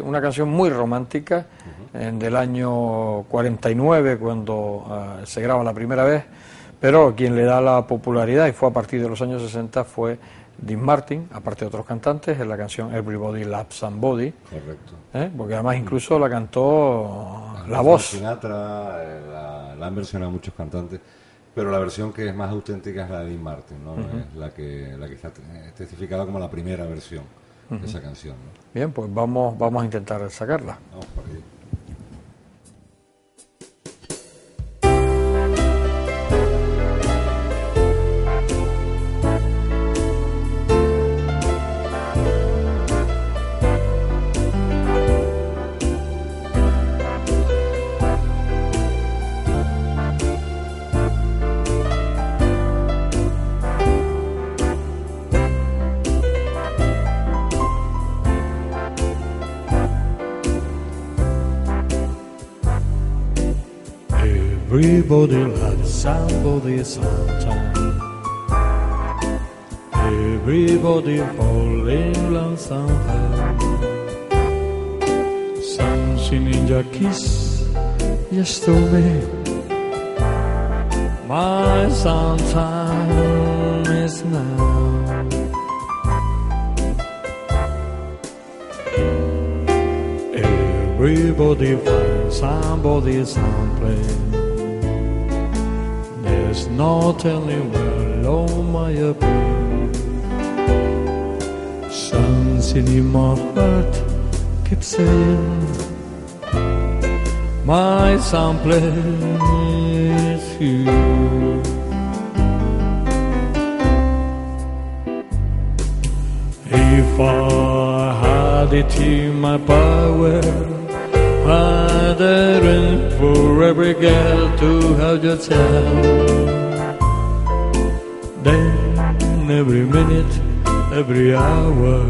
una canción muy romántica, del año 49, cuando se graba la primera vez, pero quien le da la popularidad, y fue a partir de los años 60, fue Dean Martin, aparte de otros cantantes, en la canción Everybody Loves Somebody. Correcto. Porque además incluso la cantó la voz. Sinatra, la han versionado muchos cantantes, pero la versión que es más auténtica es la de Dean Martin, ¿no? Es la que está testificada como la primera versión de esa canción, ¿no? Bien, pues vamos a intentar sacarla. Vamos por ahí. Everybody loves somebody sometime. Everybody fall in love somehow. Something in your kiss just told me my sometime is now. Everybody finds somebody someplace. There's no telling where alone might appear. Something in my heart keeps saying, my someplace is here. If I had it in my power, I'd arrange for every girl to have your child. Then every minute, every hour,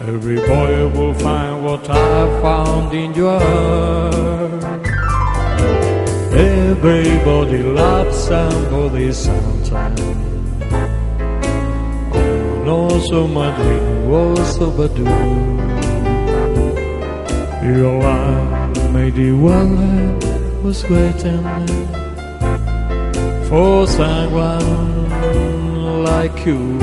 every boy will find what I found in your heart. Everybody loves somebody sometime. Also my dream was overdue. Your life made the one I was waiting for someone like you.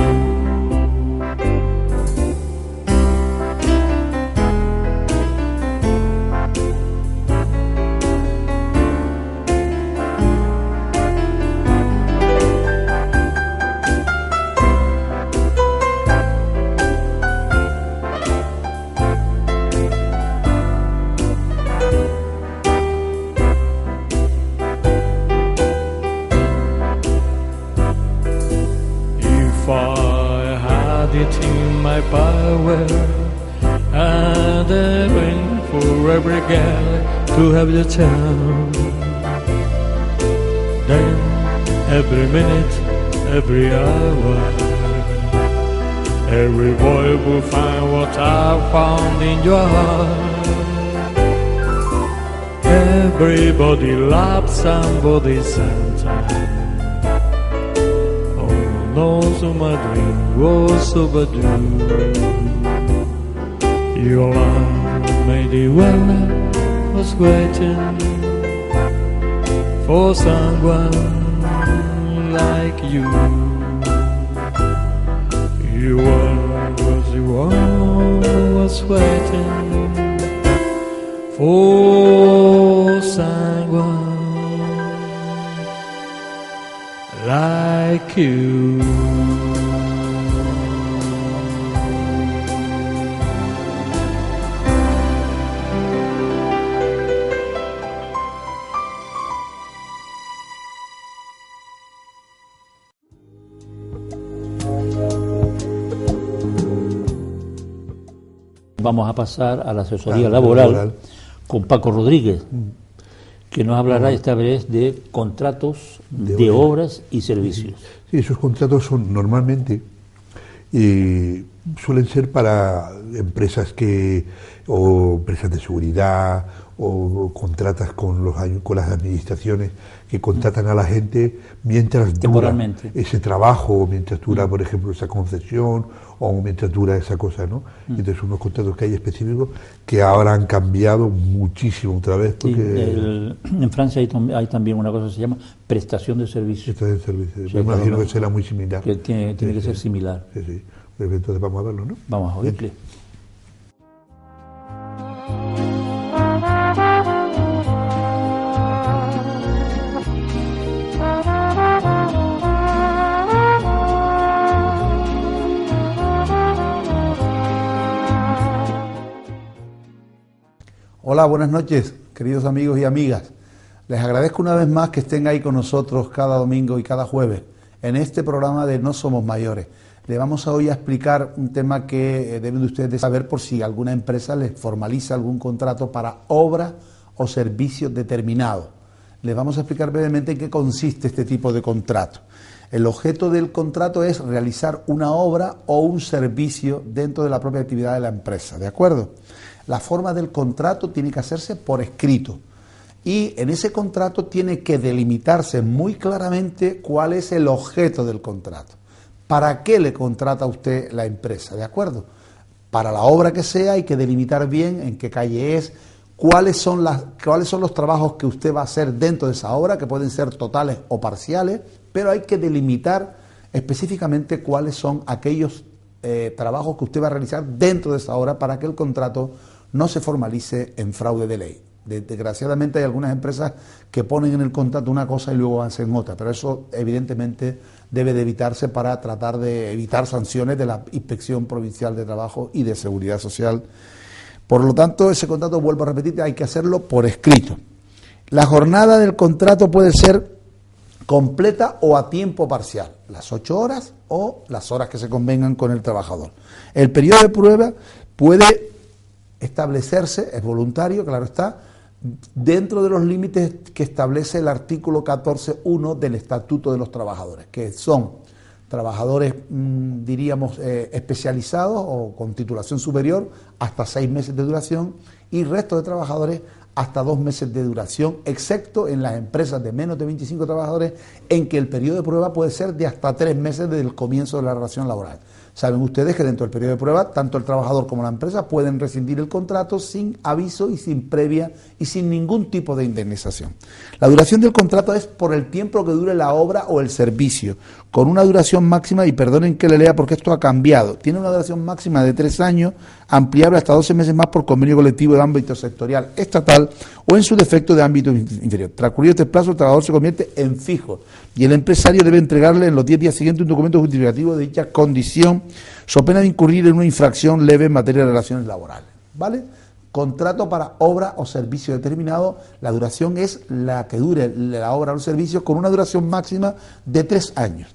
To have your child. Then every minute, every hour, every boy will find what I found in your heart. Everybody loves somebody sometime. Oh no, so my dream was overdue. Your love made it well. Was waiting for someone like you. You was the one who was waiting for someone like you. Vamos a pasar a la asesoría laboral con Paco Rodríguez, que nos hablará esta vez de contratos de obras y servicios. Sí, esos contratos son normalmente, suelen ser para empresas o empresas de seguridad, o contratas con las administraciones que contratan a la gente mientras dura ese trabajo, mientras dura, por ejemplo, esa concesión, o mientras dura esa cosa, ¿no? Entonces, unos contratos que hay específicos que ahora han cambiado muchísimo otra vez. Porque en Francia hay también una cosa que se llama prestación de servicios. Prestación de servicios. Me imagino que será muy similar. Que tiene que ser similar. Sí, sí. Pues entonces vamos a verlo, ¿no? Vamos a oírle. Hola, buenas noches, queridos amigos y amigas. Les agradezco una vez más que estén ahí con nosotros cada domingo y cada jueves en este programa de No Somos Mayores. Le vamos hoy a explicar un tema que deben de ustedes saber por si alguna empresa les formaliza algún contrato para obra o servicios determinados. Les vamos a explicar brevemente en qué consiste este tipo de contrato. El objeto del contrato es realizar una obra o un servicio dentro de la propia actividad de la empresa, ¿de acuerdo? La forma del contrato tiene que hacerse por escrito y en ese contrato tiene que delimitarse muy claramente cuál es el objeto del contrato. ¿Para qué le contrata a usted la empresa? ¿De acuerdo? Para la obra que sea hay que delimitar bien en qué calle es, cuáles son los trabajos que usted va a hacer dentro de esa obra, que pueden ser totales o parciales, pero hay que delimitar específicamente cuáles son aquellos trabajos que usted va a realizar dentro de esa obra para que el contrato no se formalice en fraude de ley. Desgraciadamente hay algunas empresas que ponen en el contrato una cosa y luego hacen otra, pero eso evidentemente debe de evitarse para tratar de evitar sanciones de la Inspección Provincial de Trabajo y de Seguridad Social. Por lo tanto, ese contrato, vuelvo a repetir, hay que hacerlo por escrito. La jornada del contrato puede ser completa o a tiempo parcial, las 8 horas o las horas que se convengan con el trabajador. El periodo de prueba puede establecerse, es voluntario, claro está, dentro de los límites que establece el artículo 14.1 del Estatuto de los Trabajadores, que son trabajadores, diríamos, especializados o con titulación superior hasta 6 meses de duración y resto de trabajadores hasta 2 meses de duración, excepto en las empresas de menos de 25 trabajadores en que el periodo de prueba puede ser de hasta 3 meses desde el comienzo de la relación laboral. Saben ustedes que dentro del periodo de prueba, tanto el trabajador como la empresa pueden rescindir el contrato sin aviso y sin previa y sin ningún tipo de indemnización. La duración del contrato es por el tiempo que dure la obra o el servicio, con una duración máxima, y perdonen que le lea porque esto ha cambiado, tiene una duración máxima de 3 años, ampliable hasta 12 meses más por convenio colectivo de ámbito sectorial, estatal o en su defecto de ámbito inferior. Transcurrido este plazo, el trabajador se convierte en fijo y el empresario debe entregarle en los 10 días siguientes un documento justificativo de dicha condición, so pena de incurrir en una infracción leve en materia de relaciones laborales. ¿Vale? Contrato para obra o servicio determinado, la duración es la que dure la obra o el servicio con una duración máxima de 3 años.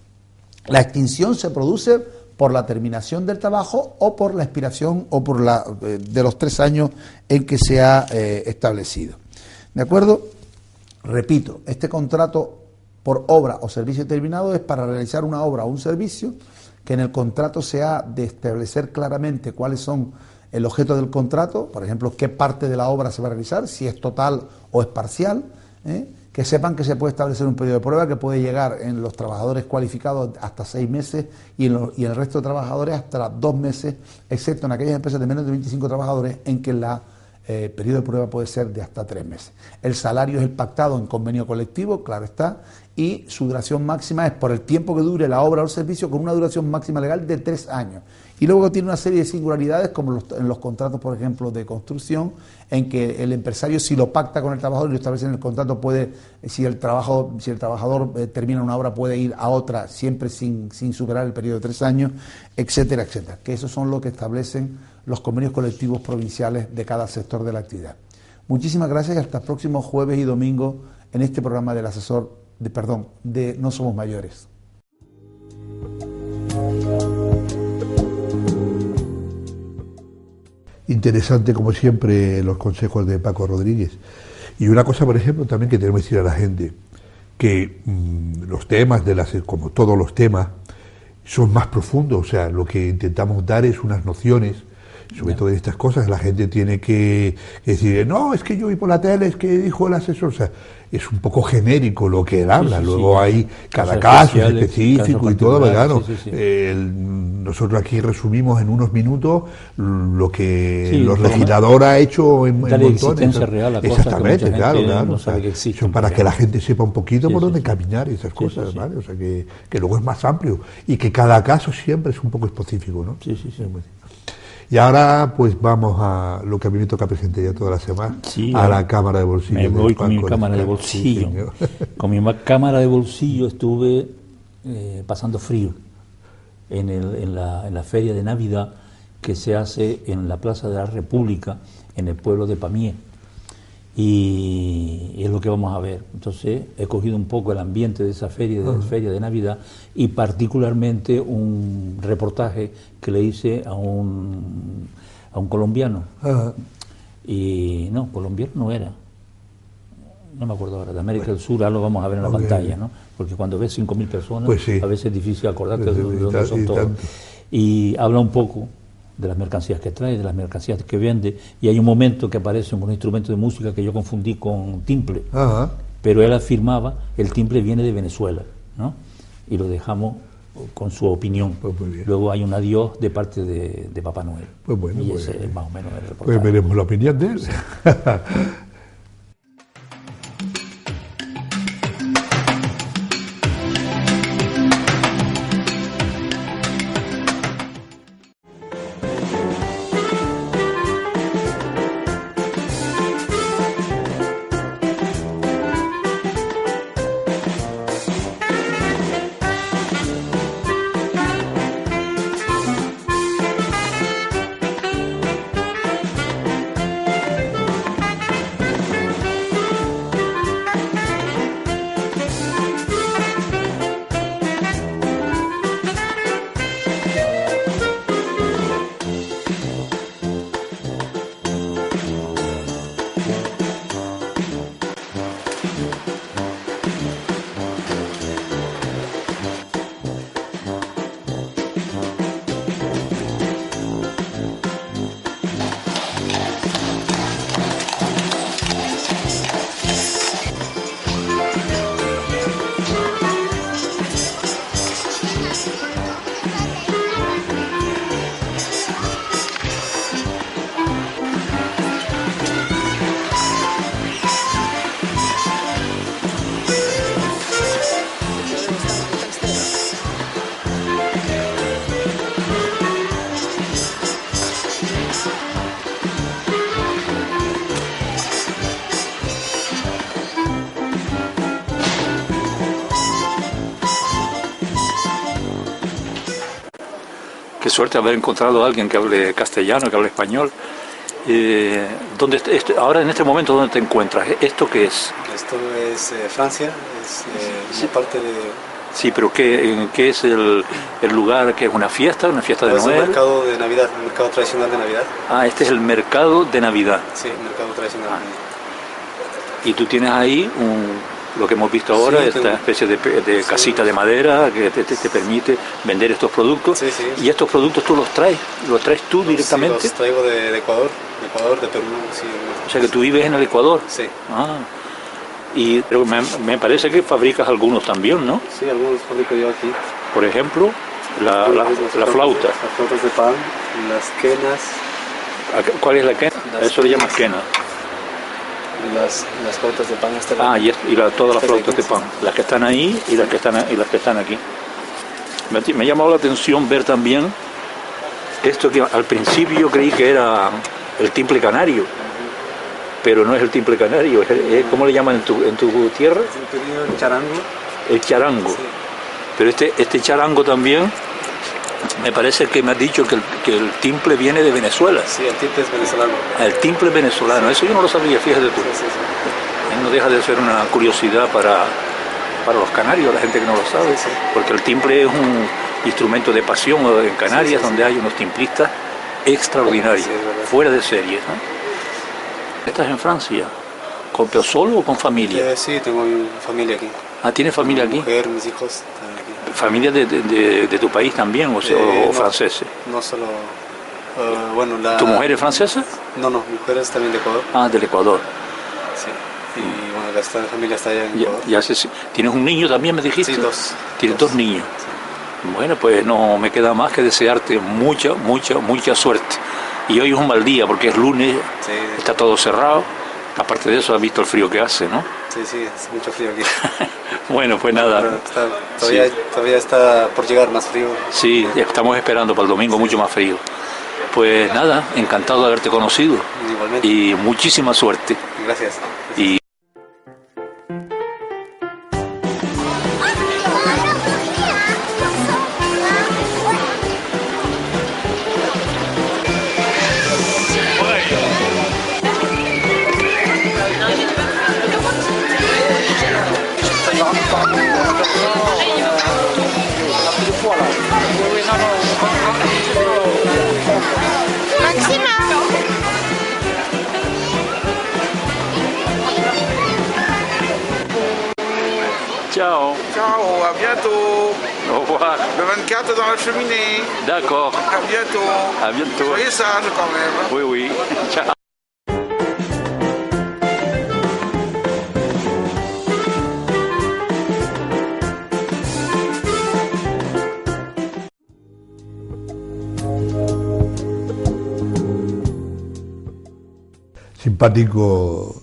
La extinción se produce por la terminación del trabajo o por la expiración o por de los 3 años en que se ha establecido. ¿De acuerdo? Repito, este contrato por obra o servicio determinado es para realizar una obra o un servicio que en el contrato se ha de establecer claramente cuáles son el objeto del contrato, por ejemplo, qué parte de la obra se va a realizar, si es total o es parcial, que sepan que se puede establecer un periodo de prueba que puede llegar en los trabajadores cualificados hasta 6 meses y en el resto de trabajadores hasta 2 meses, excepto en aquellas empresas de menos de 25 trabajadores en que el periodo de prueba puede ser de hasta 3 meses. El salario es el pactado en convenio colectivo, claro está, y su duración máxima es por el tiempo que dure la obra o el servicio con una duración máxima legal de 3 años. Y luego tiene una serie de singularidades como en los contratos, por ejemplo, de construcción, en que el empresario, si lo pacta con el trabajador y lo establece en el contrato, puede, si el trabajador termina una obra, puede ir a otra siempre sin superar el periodo de 3 años, etcétera, etcétera. Que esos son lo que establecen los convenios colectivos provinciales de cada sector de la actividad. Muchísimas gracias y hasta el próximo jueves y domingo en este programa del asesor de No Somos Mayores. Interesante, como siempre, los consejos de Paco Rodríguez. Y una cosa, por ejemplo, también que tenemos que decir a la gente, que los temas, como todos los temas, son más profundos. O sea, lo que intentamos dar es unas nociones, sobre todo de estas cosas. La gente tiene que decir, no, es que yo vi por la tele, es que dijo el asesor. O sea, es un poco genérico lo que él habla. Luego hay cada caso específico y todo, ¿verdad? Nosotros aquí resumimos en unos minutos lo que los legisladores ha hecho en montones. Real a exactamente, claro. No sabe que existen, para que la gente sepa un poquito por dónde caminar y esas cosas, ¿vale? O sea, que luego es más amplio y que cada caso siempre es un poco específico, ¿no? Sí. Y ahora pues vamos a lo que a mí me toca presentar ya toda la semana, a la cámara de bolsillo. Me voy con mi cámara de bolsillo. Con mi cámara de bolsillo estuve pasando frío en la feria de Navidad que se hace en la Plaza de la República, en el pueblo de Pamiers. Y es lo que vamos a ver. Entonces he cogido un poco el ambiente de esa feria de Navidad y particularmente un reportaje que le hice a un colombiano. Y no, colombiano no era, no me acuerdo ahora, de América del Sur. Ahora lo vamos a ver en la pantalla, ¿no? Porque cuando ves 5.000 personas, pues a veces es difícil acordarte de dónde son todos. Y habla un poco de las mercancías que trae, de las mercancías que vende, y hay un momento que aparece un instrumento de música que yo confundí con timple, pero él afirmaba el timple viene de Venezuela, ¿no? Y lo dejamos con su opinión. Pues luego hay un adiós de parte de Papá Noel. Pues bueno, y ese es más o menos el reportaje. Pues veremos la opinión de él. Sí. Qué suerte haber encontrado a alguien que hable castellano, que hable español. Ahora en este momento, ¿dónde te encuentras? ¿Esto qué es? Esto es Francia, es parte de... Sí, pero ¿qué es el lugar? ¿Qué es una fiesta de Noel? Es un mercado de Navidad, un mercado tradicional de Navidad. Ah, este es el mercado de Navidad. Sí, mercado tradicional. Y tú tienes ahí lo que hemos visto ahora, esta especie de casita de madera que te permite vender estos productos. Sí, sí. ¿Y estos productos tú los traes tú directamente? Sí, los traigo de Ecuador, de Perú. Sí. O sea que tú vives en el Ecuador. Sí. Pero me parece que fabricas algunos también, ¿no? Sí, algunos fabrico yo aquí. Por ejemplo, la flauta. Las flautas de pan, las quenas. ¿Cuál es la quena? Eso le llamas quena. Las flautas de pan. Todas las flautas de pan. Las que están ahí y las que están aquí. Me ha llamado la atención ver también esto que al principio yo creí que era el timple canario. Pero no es el timple canario, ¿cómo le llaman en tu tierra? El charango. El charango. Sí. Pero este charango también, me parece que me has dicho que el timple viene de Venezuela. Sí, el timple es venezolano. El timple venezolano, eso yo no lo sabía, fíjate tú. Sí. No deja de ser una curiosidad para los canarios, la gente que no lo sabe, porque el timple es un instrumento de pasión en Canarias, donde hay unos timplistas extraordinarios, fuera de serie, ¿no? ¿Estás en Francia? ¿Pero solo o con familia? Sí, tengo mi familia aquí. ¿Tienes familia aquí? Mi mujer, mis hijos están aquí. ¿Familia de tu país también o franceses? No solo... ¿Tu mujer es francesa? No, mi mujer es también de Ecuador. Del Ecuador. Sí. Y bueno, la familia está allá en Ecuador. ¿Tienes un niño también, me dijiste? Sí, dos. ¿Tienes dos niños? Sí. Bueno, pues no me queda más que desearte mucha suerte. Y hoy es un mal día porque es lunes, está todo cerrado. Aparte de eso, has visto el frío que hace, ¿no? Sí, hace mucho frío aquí. Bueno, pues nada. Todavía está por llegar más frío. Sí, estamos esperando para el domingo mucho más frío. Pues nada, encantado de haberte conocido. Igualmente. Y muchísima suerte. Gracias. Ciao. Ciao, à bientôt. Au revoir. Le 24 dans la cheminée. D'accord. À bientôt. À bientôt. Soyez sage quand même. Oui. Ciao. Simpático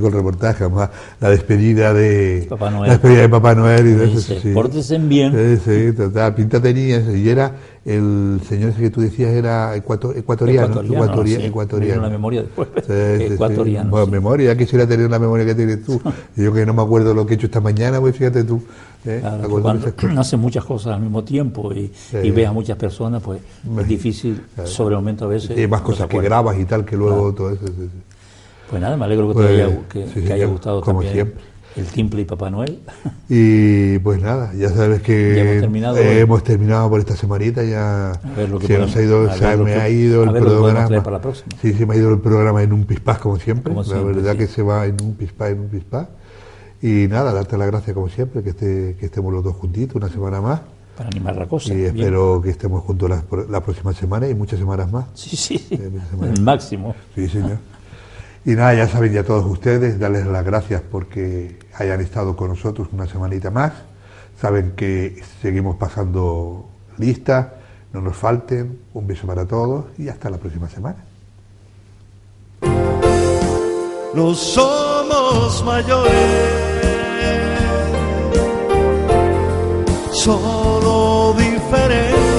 el reportaje, además la despedida de Papá Noel. La despedida de Papá Noel y de eso, sí. Pórtense bien. Sí, total, pinta tenía eso. Y era el señor ese que tú decías era ecuatoriano. Ecuatoriano. La memoria después. Ecuatoriano. Bueno, memoria, ya quisiera tener la memoria que tienes tú. Yo que no me acuerdo lo que he hecho esta mañana, pues fíjate tú. Claro, cuando haces muchas cosas al mismo tiempo y ves a muchas personas, pues es difícil, sobre el momento a veces. Y más cosas que grabas y tal, que luego todo eso. Sí. Pues nada, me alegro que te haya gustado como también siempre. El timple y Papá Noel. Y pues nada, ya sabes que hemos terminado por esta semanita, ya se nos ha ido, me ha ido el programa. Para la próxima. Sí, se me ha ido el programa en un pispás como siempre. La verdad que se va en un pispás. Y nada, darte las gracias como siempre, que estemos los dos juntitos una semana más. Para animar la cosa. Y espero que estemos juntos la próxima semana y muchas semanas más. Sí. El máximo. Sí, señor. Y nada, ya saben ya todos ustedes, darles las gracias porque hayan estado con nosotros una semanita más. Saben que seguimos pasando lista, no nos falten. Un beso para todos y hasta la próxima semana. No somos mayores, solo diferentes.